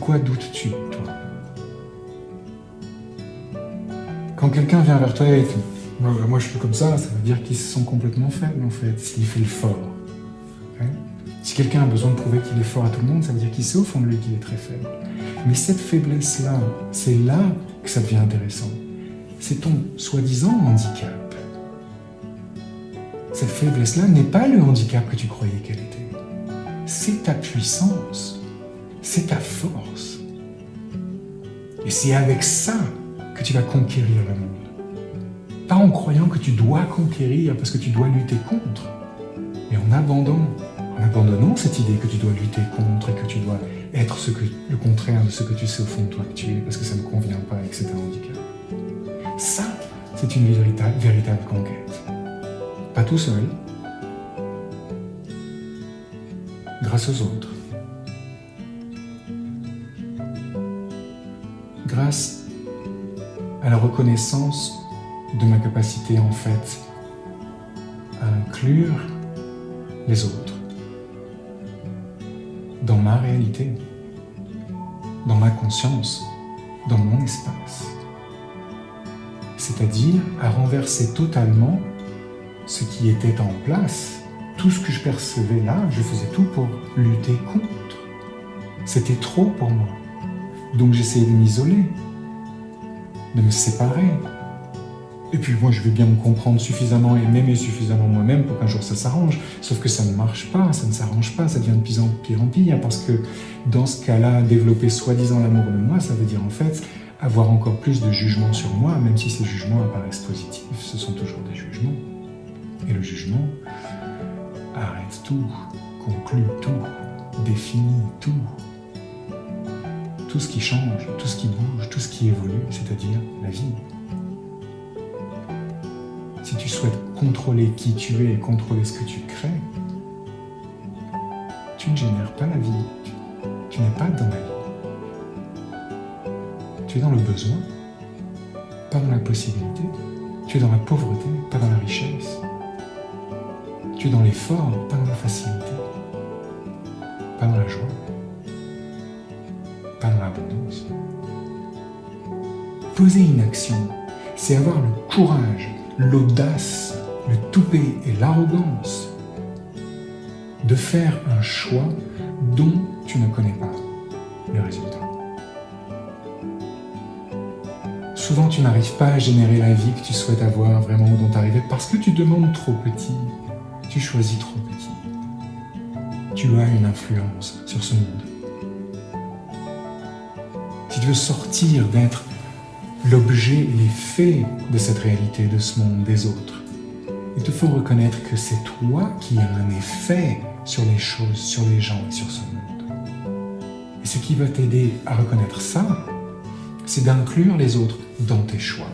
quoi doutes-tu, toi? Quand quelqu'un vient vers toi et dit « Moi je suis comme ça veut dire qu'il se sent complètement faible en fait, s'il fait le fort. Okay? Si quelqu'un a besoin de prouver qu'il est fort à tout le monde, ça veut dire qu'il sait au fond de lui qu'il est très faible. Mais cette faiblesse-là, c'est là que ça devient intéressant. C'est ton soi-disant handicap. Cette faiblesse-là n'est pas le handicap que tu croyais qu'elle était. C'est ta puissance, c'est ta force. Et c'est avec ça que tu vas conquérir le monde. Pas en croyant que tu dois conquérir parce que tu dois lutter contre, mais en abandonnant cette idée que tu dois lutter contre et que tu dois être le contraire de ce que tu sais au fond de toi que tu es parce que ça ne convient pas et que c'est un handicap. Ça, c'est une véritable conquête. Pas tout seul, grâce aux autres. Grâce à la reconnaissance de ma capacité en fait à inclure les autres dans ma réalité, dans ma conscience, dans mon espace. C'est-à-dire à renverser totalement ce qui était en place. Tout ce que je percevais là, je faisais tout pour lutter contre. C'était trop pour moi. Donc j'essayais de m'isoler, de me séparer. Et puis moi je vais bien me comprendre suffisamment et m'aimer suffisamment moi-même pour qu'un jour ça s'arrange. Sauf que ça ne marche pas, ça ne s'arrange pas, ça devient de pire en pire. Parce que dans ce cas-là, développer soi-disant l'amour de moi, ça veut dire en fait avoir encore plus de jugement sur moi, même si ces jugements apparaissent positifs, ce sont toujours des jugements. Et le jugement arrête tout, conclut tout, définit tout. Tout ce qui change, tout ce qui bouge, tout ce qui évolue, c'est-à-dire la vie. Si tu souhaites contrôler qui tu es et contrôler ce que tu crées, tu ne génères pas la vie. Tu n'es pas dans la vie. Tu es dans le besoin, pas dans la possibilité. Tu es dans la pauvreté, pas dans la richesse. Tu es dans l'effort, pas dans la facilité. Pas dans la joie. Pas dans l'abondance. Poser une action, c'est avoir le courage, l'audace, le toupet et l'arrogance de faire un choix dont tu ne connais pas le résultat. Souvent, tu n'arrives pas à générer la vie que tu souhaites avoir vraiment ou dont t'arriver parce que tu demandes trop petit, tu choisis trop petit. Tu as une influence sur ce monde. Si tu veux sortir d'être l'objet et l'effet de cette réalité, de ce monde, des autres, il te faut reconnaître que c'est toi qui as un effet sur les choses, sur les gens et sur ce monde. Et ce qui va t'aider à reconnaître ça, c'est d'inclure les autres dans tes choix.